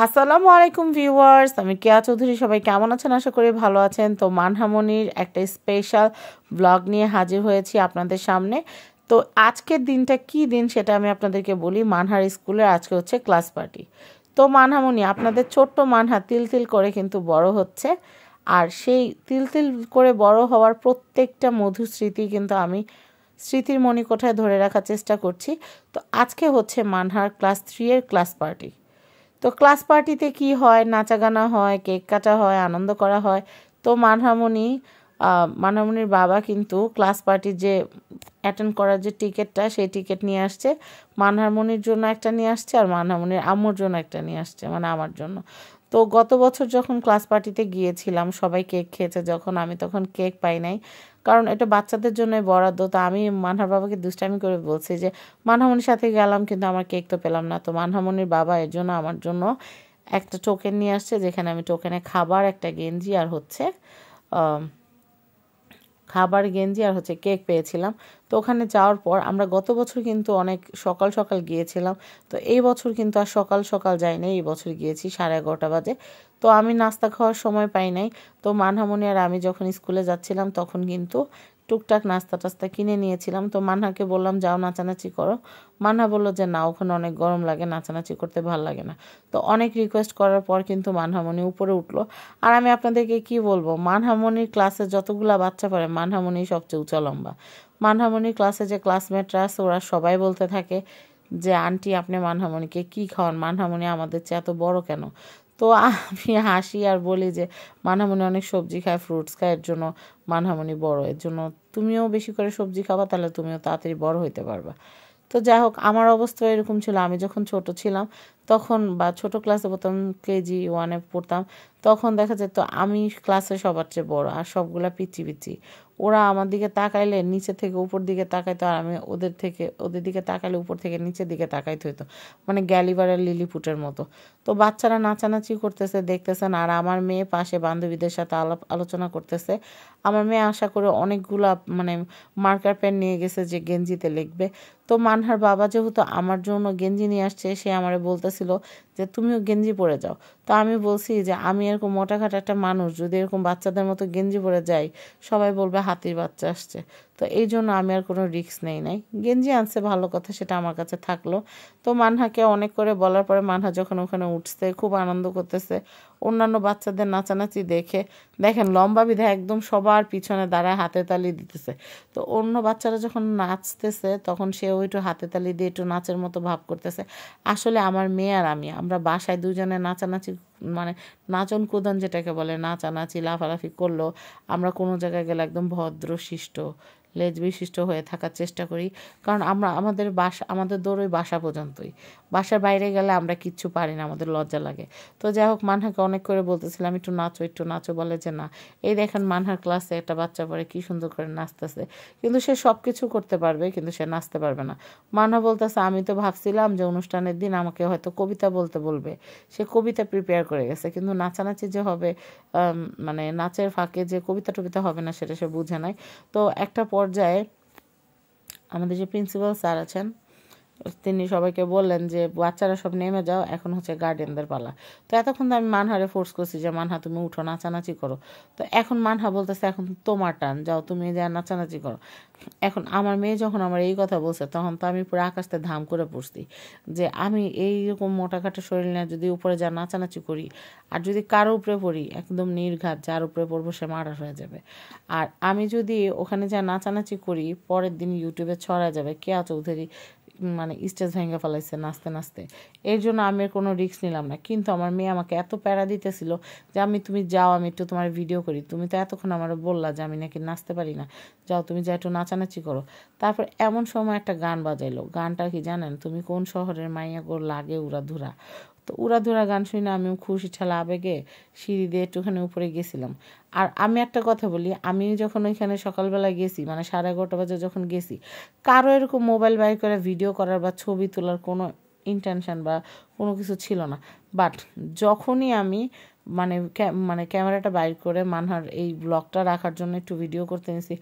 আসসালামু আলাইকুম ভিউয়ার্স, আমি কেয়া চৌধুরী। সবাই কেমন আছেন? আশা করি ভালো আছেন। তো মানহামনির একটা স্পেশাল ব্লগ নিয়ে হাজির হয়েছি আপনাদের সামনে। তো আজকের দিনটা কি দিন সেটা আমি আপনাদেরকে বলি। মানহার স্কুলের আজকে হচ্ছে ক্লাস পার্টি। তো মানহামনি আপনাদের ছোট্ট মানহা তিল তিল করে কিন্তু বড় হচ্ছে, আর সেই তিল তিল করে বড় হওয়ার প্রত্যেকটা মধুর স্মৃতি কিন্তু আমি স্মৃতির মণিকোঠায় ধরে রাখার চেষ্টা করছি। তো আজকে হচ্ছে মানহার ক্লাস 3 এর ক্লাস পার্টি। তো ক্লাস পার্টিতে কি হয়, নাচা গানা হয়, কেক কাটা হয়, আনন্দ করা হয়। তো মানহামনির বাবা কিন্তু ক্লাস পার্টির যে অ্যাটেন্ড করার যে টিকিটটা, সেই টিকিট নিয়ে আসছে। মানহামনির জন্য একটা নিয়ে আসছে, আর মানহামনির আম্মুর জন্য একটা নিয়ে আসছে, মানে আমার জন্য। তো গত বছর যখন ক্লাস পার্টিতে গিয়েছিলাম, সবাই কেক খেয়েছে যখন, আমি তখন কেক পাই নাই, কারণ এটা বাচ্চাদের জন্য বরাদ্দ। তো আমি মানহার বাবাকে দুষ্টামি করে বলছি যে মানহামনির সাথে গেলাম, কিন্তু আমার কেক তো পেলাম না। তো মানহামনির বাবা এর জন্য আমার জন্য একটা টোকেন নিয়ে আসছে, যেখানে আমি টোকেনে খাবার, একটা গেঞ্জি আর হচ্ছে কেক পেয়েছিলাম। তো ওখানে যাওয়ার পর আমরা গত বছর কিন্তু অনেক সকাল সকাল গিয়েছিলাম। তো এই বছর কিন্তু আর সকাল সকাল যাইনি, এই বছর গিয়েছি 11:30 বাজে। তো আমি নাস্তা খাওয়ার সময় পাই নাই। তো মানহামনি আর আমি যখন স্কুলে যাচ্ছিলাম তখন কিন্তু টুকটাক নাস্তা টাস্তা কিনে নিয়েছিলাম। তো মানহাকে বললাম যাও নাচানাচি করো। মানহা বললো যে না, ওখানে অনেক গরম লাগে, নাচানাচি করতে ভালো লাগে না। তো অনেক রিকোয়েস্ট করার পর কিন্তু মানহামনি উপরে উঠলো। আর আমি আপনাদেরকে কি বলবো, মানহামনির ক্লাসে যতগুলা বাচ্চা পড়ে মানহামনি সবচেয়ে উঁচা লম্বা। মানহামনির ক্লাসে যে ক্লাসমেটরা আছে ওরা সবাই বলতে থাকে যে আন্টি আপনি মানহামনিকে কি খাওয়ান, মানহামনি আমাদের চেয়ে এত বড় কেন? তো আমি হাসি আর বলি যে মানহামনি অনেক সবজি খায়, ফ্রুটস খায়, এর জন্য মানহামনি বড়। এর জন্য তুমিও বেশি করে সবজি খাবা, তাহলে তুমিও তাড়াতাড়ি বড় হইতে পারবা। তো যাই হোক, আমার অবস্থা এরকম ছিল। আমি যখন ছোট ছিলাম তখন, বা ছোট ক্লাসে পড়তাম, কেজি 1-এ পড়তাম, তখন দেখা যেত আমি ক্লাসে সবার চেয়ে বড়, আর সবগুলা পিচ্ছি পিচ্ছি। ওরা আমার দিকে তাকাইলে নিচে থেকে উপর দিকে তাকাইতো, আর আমি ওদের দিকে তাকাইলে উপর থেকে নিচের দিকে তাকাইতে হইতো, মানে গ্যালিভার আর লিলিপুটের মতো। তো বাচ্চারা নাচানাচি করতেছে দেখতেছেন, আর আমার মেয়ে পাশে বান্ধবীদের সাথে আলোচনা করতেছে। আমার মেয়ে আশা করে অনেকগুলা মানে মার্কার পেন নিয়ে গেছে যে গেঞ্জিতে লিখবে। তো মানহার বাবা যেহেতু আমার জন্য গেঞ্জি নিয়ে আসছে, সে আমারে বলতেছিল যে তুমিও গেঞ্জি পরে যাও। তো আমি বলছি যে আমি এরকম মোটাখাটো একটা মানুষ, যদি এরকম বাচ্চাদের মতো গেঞ্জি পরে যাই, সবাই বলবে হাতির বাচ্চা আসছে। তো এই জন্য আমি আর কোনো রিস্ক নাই। গেঞ্জি আনছে ভালো কথা, সেটা আমার কাছে থাকলো। তো মানহাকে অনেক করে বলার পরে মানহা যখন ওখানে উঠছে, খুব আনন্দ করতেছে অন্যান্য বাচ্চাদের নাচানাচি দেখে। দেখেন লম্বা বিধায় একদম সবার পিছনে দাঁড়ায় হাতে তালি দিতেছে। তো অন্য বাচ্চারা যখন নাচতেছে তখন সেও একটু হাতে তালি দিয়ে একটু নাচের মতো ভাব করতেছে। আসলে আমার মেয়ে আর আমরা বাসায় দুজনে নাচানাচি, মানে নাচন কুদন যেটাকে বলে, নাচানাচি লাফালাফি করলেও আমরা কোনো জায়গায় গেলে একদম ভদ্র শিষ্ট লেজ বিশিষ্ট হয়ে থাকার চেষ্টা করি। কারণ আমাদের দৌড় ওই বাসা পর্যন্তই। বাসার বাইরে গেলে আমরা কিচ্ছু পারি না, আমাদের লজ্জা লাগে। তো যাই হোক, মানহাকে অনেক করে বলতেছিলাম একটু নাচো, বলে যে না। এই দেখেন মানহার ক্লাসে একটা বাচ্চা পড়ে কি সুন্দর করে নাচতেছে, কিন্তু সে সব কিছু করতে পারবে, কিন্তু সে নাচতে পারবে না। মানহা বলতেছে আমি তো ভাবছিলাম যে অনুষ্ঠানের দিন আমাকে হয়তো কবিতা বলতে বলবে, সে কবিতা প্রিপেয়ার করে গেছে, কিন্তু নাচানাচি যে হবে, মানে নাচের ফাঁকে যে কবিতা টবিতা হবে না, সেটা সে বুঝে নাই। তো একটা পর্যায়ে আমাদের যে প্রিন্সিপাল স্যার আছেন, তিনি সবাইকে বললেন যে বাচ্চারা সব নেমে যাও, এখন হচ্ছে গার্ডিয়ানদের পালা। তো এতক্ষণ তো আমি মানহারে ফোর্স করছি যে মানহা তুমি উঠো, নাচানাচি করো। তো এখন মানহা বলতেছে এখন তোমার টান, যাও তুমি যা নাচানাচি করো। এখন আমার মেয়ে যখন আমার এই কথা বলছে, তখন তো আমি পুরো আকাশতে ধাম করে পড়ছি যে আমি এইরকম মোটাখাটো শরীর নিয়ে যদি উপরে যা নাচানাচি করি, আর যদি কারো উপরে পড়ি, একদম নির্ঘাত যার উপরে পড়বো সে মার্ডার হয়ে যাবে। আর আমি যদি ওখানে যা নাচানাচি করি, পরের দিন ইউটিউবে ছড়া যাবে কেয়া চৌধুরী মানে স্টেজ ভেঙে ফেলাইছে নাচতে নাচতে। এর জন্য আমি কোনো রিস্ক নিলাম না। কিন্তু আমার মেয়ে আমাকে এত প্যারা দিতেছিল যে তুমি যাও, আমি একটু তোমার ভিডিও করি, তুমি তো এতক্ষণ আমার বললা যে আমি নাকি নাচতে পারি না, যাও তুমি যা একটু নাচানাচি করো। তারপর এমন সময় একটা গান বাজাইলো। গানটা কি জানেন? তুমি কোন শহরের মাইয়া গো লাগে উড়াধুরা। তো উড়াধুরা গান শুনে আমি খুশি ঠেলা আবেগে সিঁড়ি দিয়ে একটুখানি উপরে গেছিলাম। আর আমি একটা কথা বলি, আমি যখন ওইখানে সকালবেলা গেছি, মানে 11:30 বাজে যখন গেছি, কারো এরকম মোবাইল বাইর করে ভিডিও করার বা ছবি তোলার কোনো ইন্টেনশন বা কোনো কিছু ছিল না। বাট যখনই আমি মানে ক্যামেরাটা বাইর করে মানহার এই ব্লগটা রাখার জন্য একটু ভিডিও করতে নিয়েছি,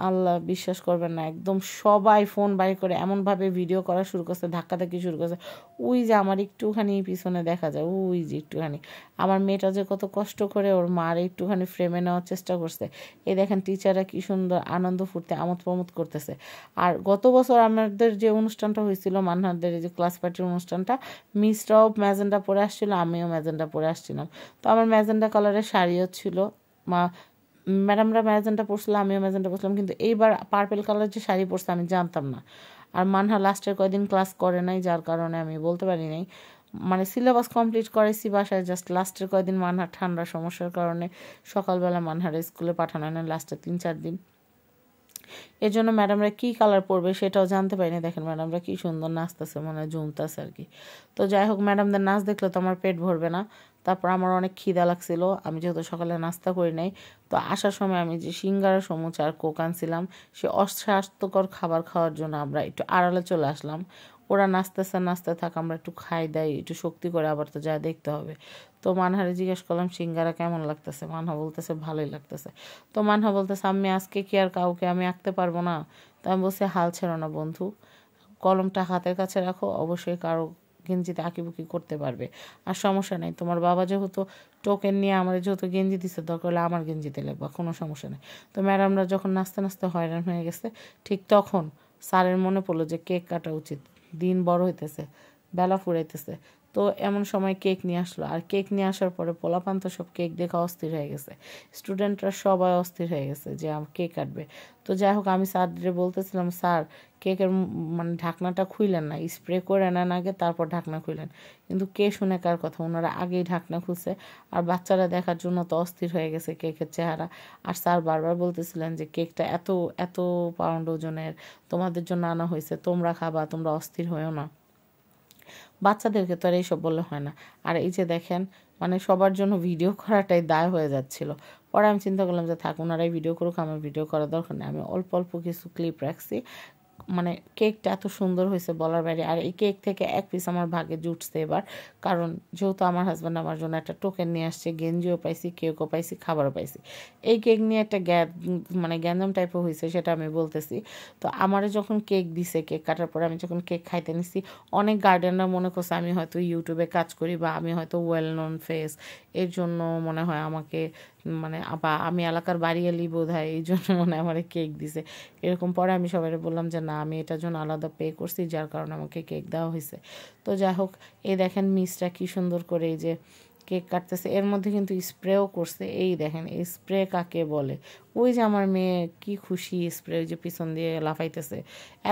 আল্লাহ বিশ্বাস করবেন না, একদম সবাই ফোন বাই করে এমনভাবে ভিডিও করা শুরু করছে, ধাক্কাধাক্কি শুরু করছে। ওই যে আমার একটুখানি পিছনে দেখা যায়, ওই যে একটুখানি আমার মেয়েটা যে কত কষ্ট করে ওর মার একটুখানি ফ্রেমে নেওয়ার চেষ্টা করছে। এই দেখেন টিচাররা কি সুন্দর আনন্দ ফুর্তি আমোদ প্রমোদ করতেছে। আর গত বছর আমাদের যে অনুষ্ঠানটা হয়েছিল মান্নাদের যে ক্লাস পার্টির অনুষ্ঠানটা, মিসরাও ম্যাজেন্ডা পরে আসছিল, আমিও ম্যাজেন্ডা পরে আসছিলাম। তো আমার ম্যাজেন্ডা কালারের শাড়িও ছিল, মা ম্যাডামরা ম্যাজেন্টা পরছিল, আমিও ম্যাজেন্টা পরছিলাম, কিন্তু এইবার পার্পেল কালার যে শাড়ি পরছে আমি জানতাম না। আর মানহা লাস্টের কয়দিন ক্লাস করে নাই, যার কারণে আমি বলতে পারি নাই, মানে সিলেবাস কমপ্লিট করেছি বাসায়, জাস্ট লাস্টের কয়দিন মানহার ঠান্ডার সমস্যার কারণে সকালবেলা মানহার স্কুলে পাঠানো হয় না লাস্টের 3-4 দিন। এর জন্য ম্যাডামরা কী কালার পরবে সেটাও জানতে পারিনি। দেখেন ম্যাডামরা কী সুন্দর নাচতেছে, মনে হয় জমতেছে আর কি। তো যাই হোক, ম্যাডামদের নাচ দেখলে তো আমার পেট ভরবে না। তারপর আমার অনেক খিদা লাগছিল, আমি যেহেতু সকালে নাস্তা করি নাই। তো আসার সময় আমি যে সিঙ্গারা সমুচা আর কোক আনছিলাম, সে অস্বাস্থ্যকর খাবার খাওয়ার জন্য আমরা একটু আড়ালে চলে আসলাম। ওরা নাচতেছে, নাচতে থাক, আমরা একটু খাই দাই, একটু শক্তি করে আবার তো যা দেখতে হবে। তো মানহারে জিজ্ঞেস করলাম সিঙ্গারা কেমন লাগতেছে, মানহা বলতেছে ভালোই লাগতেছে। তো মানহা বলতেছে আমি আজকে কি আর কাউকে আমি আঁকতে পারবো না? তো আমি বলছি হাল ছেড়ো না বন্ধু, কলমটা হাতের কাছে রাখো, অবশ্যই কারো গেঞ্জিতে আঁকিবুকি করতে পারবে। আর সমস্যা নেই, তোমার বাবা যেহেতু টোকেন নিয়ে আমাদের যেহেতু গেঞ্জি দিচ্ছে, দরকার হলে আমার গেঞ্জিতে লিখবা, কোনো সমস্যা নেই। তো ম্যাডামরা যখন নাচতে নাচতে হয়রান হয়ে গেছে, ঠিক তখন স্যারের মনে পড়লো যে কেক কাটা উচিত, দিন বড় হইতেছে, বেলা ফুরাইতেছে। তো এমন সময় কেক নিয়ে আসলো, আর কেক নিয়ে আসার পরে পোলাপান তো সব কেক দেখা অস্থির হয়ে গেছে, স্টুডেন্টরা সবাই অস্থির হয়ে গেছে যে কেক কাটবে। তো যাই হোক, আমি স্যাররে বলতেছিলাম স্যার কেকের মানে ঢাকনাটা খুইলেন না, স্প্রে করে নেন আগে, তারপর ঢাকনা খুইলেন। কিন্তু কে শুনে কার কথা, ওনারা আগেই ঢাকনা খুলছে। আর বাচ্চারা দেখার জন্য তো অস্থির হয়ে গেছে কেকের চেহারা। আর স্যার বারবার বলতেছিলেন যে কেকটা এত এত পাউন্ড ওজনের, তোমাদের জন্য আনা হয়েছে, তোমরা খাবা, তোমরা অস্থির হয়েও না। বাচ্চাদেরকে তো আর এইসব বললে হয় না। আর এই যে দেখেন, মানে সবার জন্য ভিডিও করাটাই দায় হয়ে যাচ্ছিল। পরে আমি চিন্তা করলাম যে থাক, ওনারাই ভিডিও করুক, আমার ভিডিও করার দরকার নেই। আমি অল্প অল্প কিছু ক্লিপ রাখছি। মানে কেকটা এত সুন্দর হয়েছে বলার বাইরে। আর এই কেক থেকে এক পিস আমার ভাগে জুটছে এবার, কারণ যেহেতু আমার হাজব্যান্ড আমার জন্য একটা টোকেন নিয়ে আসছে, গেঞ্জিও পাইছি, কেকও পাইছি, খাবারও পাইছি। এই কেক নিয়ে একটা মানে গ্যাঞ্জাম টাইপও হয়েছে, সেটা আমি বলতেছি। তো আমারে যখন কেক দিছে, কেক কাটার পরে আমি যখন কেক খাইতে নিছি, অনেক গার্ডেনরা মনে করছে আমি হয়তো ইউটিউবে কাজ করি বা আমি হয়তো ওয়েল নোন ফেস, এর জন্য মনে হয় আমাকে মানে বা আমি এলাকার বাড়ি এলি বোধ হয়, এই জন্য মনে হয় আমার কেক দিছে এরকম। পরে আমি সবাই বললাম যে না, আমি এটার জন্য আলাদা পে করছি, যার কারণে আমাকে কেক দেওয়া হয়েছে। তো যাই হোক, এই দেখেন মিসটা কি সুন্দর করে এই যে কেক কাটতেছে, এর মধ্যে কিন্তু স্প্রেও করছে। এই দেখেন এই স্প্রে কাকে বলে, ওই যে আমার মেয়ে কি খুশি, স্প্রে ওই যে পিছন দিয়ে লাফাইতেছে।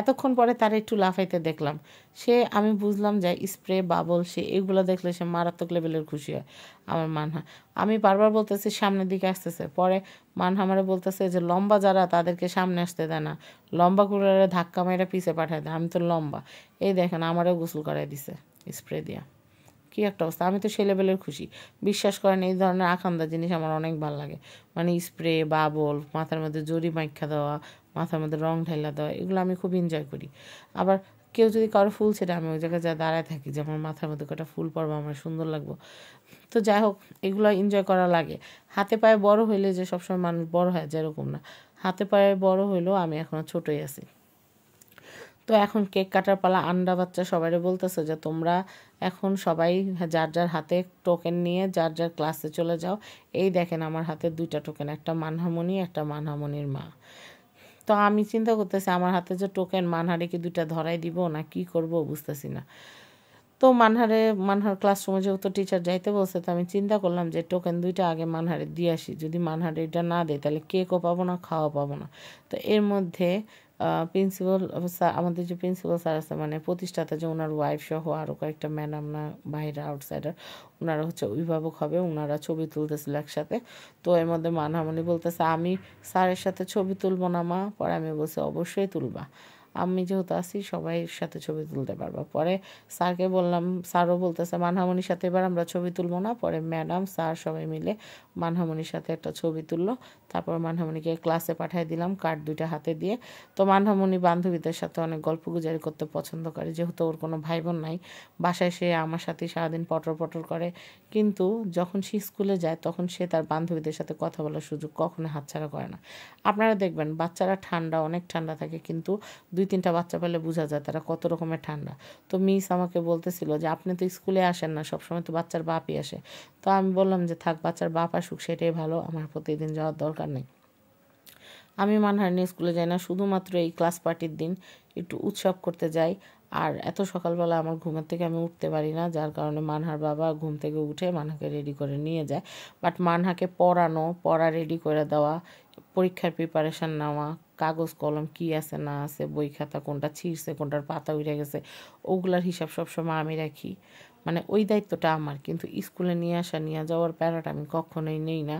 এতক্ষণ পরে তার একটু লাফাইতে দেখলাম, সে আমি বুঝলাম যে স্প্রে বাবল, সে এগুলো দেখলে সে মারাত্মক লেভেলের খুশি হয়। আমার মানহা, আমি বারবার বলতেছি সামনের দিকে আসতেছে, পরে মানহা আমারে বলতেছে যে লম্বা যারা তাদেরকে সামনে আসতে দেয় না, লম্বা করে ধাক্কা মেরে পিছে পাঠায় দেয়, আমি তো লম্বা। এই দেখেন আমারও গোসল করাই দিছে স্প্রে দিয়া, কী একটা অবস্থা। আমি তো সেই লেভেলের খুশি, বিশ্বাস করেন এই ধরনের আখান্দা জিনিস আমার অনেক ভালো লাগে। মানে স্প্রে, বাবল, মাথার মধ্যে জরি মাইখা দেওয়া, মাথার মধ্যে রং ঢাইলা দেওয়া, এগুলো আমি খুব এনজয় করি। আবার কেউ যদি কারো ফুল ছেড়ে, আমি ওই জায়গায় যা দাঁড়ায় থাকি যে আমার মাথার মধ্যে কটা ফুল পড়বো, আমার সুন্দর লাগবো। তো যাই হোক, এগুলো এনজয় করা লাগে। হাতে পায়ে বড় হইলে যে সবসময় মানুষ বড় হয় যেরকম না, হাতে পায়ে বড় হইলেও আমি এখনও ছোটোই আছি। তো এখন কেক কাটার পালা, আন্ডা বাচ্চা সবাই বলতেছে যে তোমরা এখন সবাই যার যার হাতে টোকেন নিয়ে যার যার ক্লাসে চলে যাও। এই দেখেন আমার হাতে 2টা টোকেন, একটা মানহামণি, একটা মানহামণির মা। তো আমি চিন্তা করতেছি আমার হাতে যে টোকেন, মানহারে কি 2টা ধরাই দিব না কি করব বুঝতেছি না। তো মানহার ক্লাসরুমে যেহেতু টিচার যাইতে বলছে, তো আমি চিন্তা করলাম যে টোকেন 2টা আগে মানহারে দিয়ে আসি, যদি মানহারে এটা না দেয় তাহলে কেকও পাবো না, খাওয়া পাবো না। তো এর মধ্যে প্রিন্সিপাল স্যার, আমাদের যে প্রিন্সিপাল স্যার আছে মানে প্রতিষ্ঠাতা, যে ওনার ওয়াইফ সহ আরও কয়েকটা ম্যাডাম না বাইরে আউটসাইডার, ওনারা হচ্ছে অভিভাবক হবে, ওনারা ছবি তুলতেছিল একসাথে। তো এর মধ্যে মানহামণি বলতেছে আমি স্যারের সাথে ছবি তুলবো না মা, পরে আমি বলছি অবশ্যই তুলবা। আমি যেহেতু আছি সবাই সাথে ছবি তুলতে পারবো। পরে স্যারকে বললাম, স্যারও বলতেছে মানহামনির সাথে এবার আমরা ছবি তুলবো না। পরে ম্যাডাম স্যার সবাই মিলে মানহামনির সাথে একটা ছবি তুললো। তারপর মানহামনিকে ক্লাসে পাঠিয়ে দিলাম কার্ড 2টা হাতে দিয়ে। তো মানহামনি বান্ধবীদের সাথে অনেক গল্প গুজারি করতে পছন্দ করে, যেহেতু ওর কোনো ভাই বোন নাই। বাসায় সে আমার সাথে সারাদিন পটর পটর করে, কিন্তু যখন সে স্কুলে যায় তখন সে তার বান্ধবীদের সাথে কথা বলার সুযোগ কখনো হাতছাড়া করে না। আপনারা দেখবেন বাচ্চারা ঠান্ডা, অনেক ঠান্ডা থাকে, কিন্তু 2-3টা বাচ্চা পেলে বোঝা যায় তারা কত রকমের ঠান্ডা। তো মিস আমাকে বলতেছিল যে আপনি তো স্কুলে আসেন না, সবসময় তো বাচ্চার বাপই আসে। তো আমি বললাম যে থাক, বাচ্চার বাপ আসুক সেটাই ভালো, আমার প্রতিদিন যাওয়ার দরকার নেই। আমি মানহার নিয়ে স্কুলে যাই না, শুধুমাত্র এই ক্লাস পার্টির দিন একটু উৎসব করতে যাই। আর এত সকালবেলা আমার ঘুমের থেকে আমি উঠতে পারি না, যার কারণে মানহার বাবা ঘুম থেকে উঠে মানহাকে রেডি করে নিয়ে যায়। বাট মানহাকে পড়া রেডি করে দেওয়া, পরীক্ষার প্রিপারেশান নেওয়া, কাগজ কলম কী আছে না আছে, বই খাতা কোনটা ছিঁড়ছে, কোনটার পাতা উঠে গেছে, ওগুলার হিসাব সবসময় আমি রাখি। মানে ওই দায়িত্বটা আমার, কিন্তু স্কুলে নিয়ে আসা নিয়ে যাওয়ার প্যারাটা আমি কখনোই নেই না।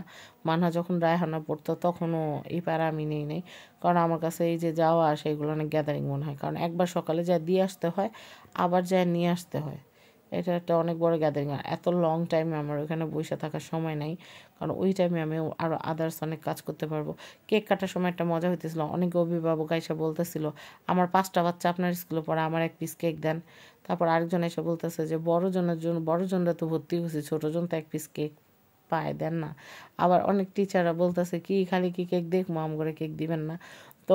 মানহা যখন রায়হানা পড়তো তখনও এই প্যারা আমি নেই নাই, কারণ আমার কাছে এই যে যাওয়া আসা এগুলো অনেক গ্যাদারিং মনে হয়। কারণ একবার সকালে যা দিয়ে আসতে হয়, আবার যা নিয়ে আসতে হয়, এটা একটা অনেক বড় গ্যাদারিং। আর এত লং টাইমে আমার ওখানে বসে থাকার সময় নাই, কারণ ওই টাইমে আমি আরও আদার্স অনেক কাজ করতে পারবো। কেক কাটার সময় একটা মজা হইতেছিল, অনেক অভিভাবক এসে বলতেছিল আমার 5টা বাচ্চা আপনার স্কুলে পড়ে, আমার এক পিস কেক দেন। তারপর আরেকজন এসে বলতেছে যে বড়জনরা তো ভর্তি হয়েছে, ছোটোজন তো এক পিস কেক পায়, দেন না। আবার অনেক টিচাররা বলতেছে কি খালি কি কেক দেখবো, আম করে কেক দিবেন না। তো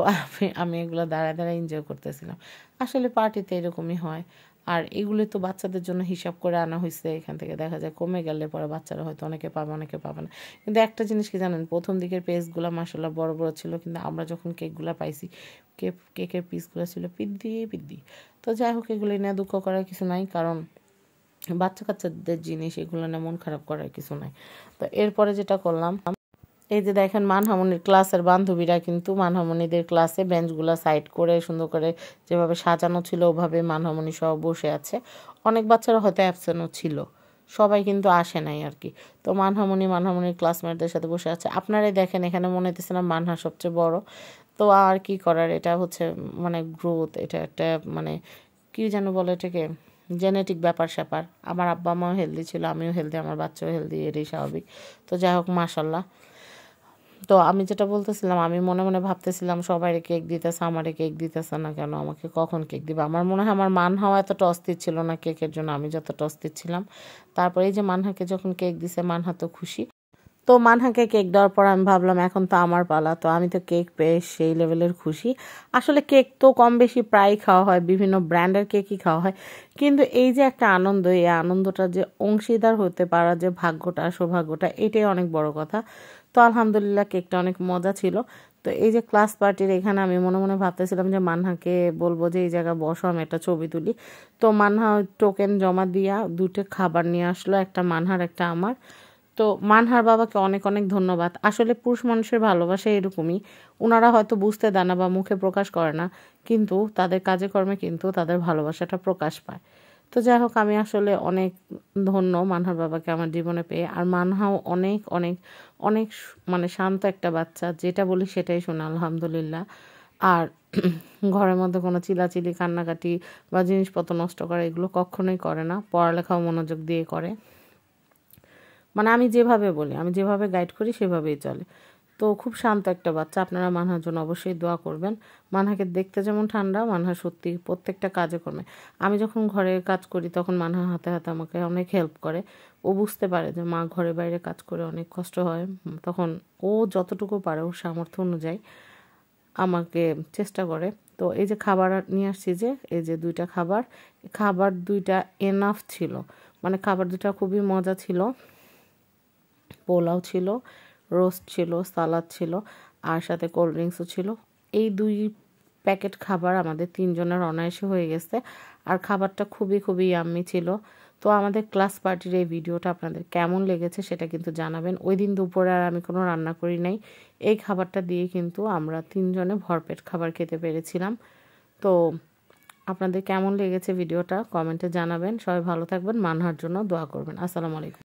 আমি এগুলো দাঁড়ায় দাঁড়ায় এনজয় করতেছিলাম। আসলে পার্টিতে এরকমই হয়। আর এগুলি তো বাচ্চাদের জন্য হিসাব করে আনা হয়েছে, এখান থেকে দেখা যায় কমে গেলে পরে বাচ্চারা হয়তো অনেকে পাবে অনেকে পাবে না। কিন্তু একটা জিনিস কি জানেন, প্রথম দিকের পেজগুলো মাসাল্লাহ বড় বড় ছিল, কিন্তু আমরা যখন কেকগুলো পাইছি কেকের পিসগুলো ছিল পিদ্দি। তো যাই হোক, এগুলো নিয়ে দুঃখ করার কিছু নাই, কারণ বাচ্চা কাচ্চাদের জিনিস, এগুলো নিয়ে মন খারাপ করার কিছু নাই। তো এরপরে যেটা করলাম, এই যে দেখেন মানহামনির ক্লাসের বান্ধবীরা কিন্তু মানহামনিদের ক্লাসে বেঞ্চগুলো সাইড করে সুন্দর করে যেভাবে সাজানো ছিল ওভাবে মানহামনি সব বসে আছে। অনেক বাচ্চারা হয়তো অ্যাবসেন্টও ছিল, সবাই কিন্তু আসে নাই আর কি। তো মানহামনির ক্লাসমেটদের সাথে বসে আছে। আপনারাই দেখেন এখানে মনে হইতেছে না মানহা সবচেয়ে বড়। তো আর কি করার, এটা হচ্ছে মানে গ্রোথ, এটা একটা মানে কী যেন বলে এটাকে, জেনেটিক ব্যাপার স্যাপার। আমার আব্বা আমাও হেলদি ছিল, আমিও হেলদি, আমার বাচ্চাও হেলদি, এটাই স্বাভাবিক। তো যাই হোক মাশাল্লাহ। তো আমি যেটা বলতেছিলাম, আমি মনে মনে ভাবতেছিলাম সবাই কেক দিতেছে, আমারে কেক দিতেছে না কেন, আমাকে কখন কেক দিবে। আমার মনে হয় আমার মানহাও এতটা অস্থির ছিল না কেকের জন্য, আমি যতটা অস্থির ছিলাম। তারপরে এই যে মানহাকে যখন কেক দিছে, মানহা তো খুশি। তো মানহাকে কেক দেওয়ার পর আমি ভাবলাম এখন তো আমার পালা, তো আমি তো কেক পেয়ে সেই লেভেলের খুশি। আসলে কেক তো কম বেশি প্রায় খাওয়া হয়, বিভিন্ন ব্র্যান্ডের কেকই খাওয়া হয়, কিন্তু এই যে একটা আনন্দ, এই আনন্দটা যে অংশীদার হতে পারা, যে ভাগ্যটা সৌভাগ্যটা, এটাই অনেক বড় কথা। তো আলহামদুলিল্লাহ কেকটা অনেক মজা ছিল। তো এই যে ক্লাস পার্টির এখানে আমি মনে মনে ভাবতেছিলাম যে মানহাকে বলবো যে এই জায়গায় বসো, আমি একটা ছবি তুলি। তো মানহা টোকেন জমা দিয়া 2টা খাবার নিয়ে আসলো, একটা মানহার একটা আমার। তো মানহার বাবাকে অনেক অনেক ধন্যবাদ। আসলে পুরুষ মানুষের ভালোবাসা এরকমই, ওনারা হয়তো বুঝতে দেয় না বা মুখে প্রকাশ করে না, কিন্তু তাদের কাজে কর্মে কিন্তু তাদের ভালোবাসাটা প্রকাশ পায়। তো যাই হোক, আমি আসলে অনেক ধন্য মানহার বাবাকে আমার জীবনে পেয়ে। আর মানহাও অনেক অনেক অনেক মানে শান্ত একটা বাচ্চা, যেটা বলি সেটাই শোনে আলহামদুলিল্লাহ। আর ঘরের মধ্যে কোনো চিলাচিলি কান্নাকাটি বা জিনিসপত্র নষ্ট করা এগুলো কখনোই করে না, পড়ালেখাও মনোযোগ দিয়ে করে। মানে আমি যেভাবে বলি, আমি যেভাবে গাইড করি সেভাবেই চলে। তো খুব শান্ত একটা বাচ্চা, আপনারা মানহার জন্য অবশ্যই দোয়া করবেন। মানহাকে দেখতে যেমন ঠান্ডা, মানহা সত্যি প্রত্যেকটা কাজে কর্মে। আমি যখন ঘরে কাজ করি তখন মানহা হাতে হাতে আমাকে অনেক হেল্প করে। ও বুঝতে পারে যে মা ঘরে বাইরে কাজ করে অনেক কষ্ট হয়, তখন ও যতটুকু পারে ওর সামর্থ্য অনুযায়ী আমাকে চেষ্টা করে। তো এই যে খাবার নিয়ে আসছি, যে এই যে 2টা খাবার 2টা এনাফ ছিল, মানে খাবার 2টা খুবই মজা ছিল। পোলাও ছিল, রোস্ট ছিল, সালাদ ছিল, আর সাথে কোল্ড ড্রিঙ্কসও ছিল। এই 2 প্যাকেট খাবার আমাদের 3 জনের অনায়াসে হয়ে গেছে। আর খাবারটা খুবই খুবই ইয়াম্মি ছিল। তো আমাদের ক্লাস পার্টির এই ভিডিওটা আপনাদের কেমন লেগেছে সেটা কিন্তু জানাবেন। ওই দিন দুপুরে আর আমি কোনো রান্না করি নাই, এই খাবারটা দিয়ে কিন্তু আমরা 3 জনে ভরপেট খাবার খেতে পেরেছিলাম। তো আপনাদের কেমন লেগেছে ভিডিওটা কমেন্টে জানাবেন। সবাই ভালো থাকবেন, মানহার জন্য দোয়া করবেন। আসসালামু আলাইকুম।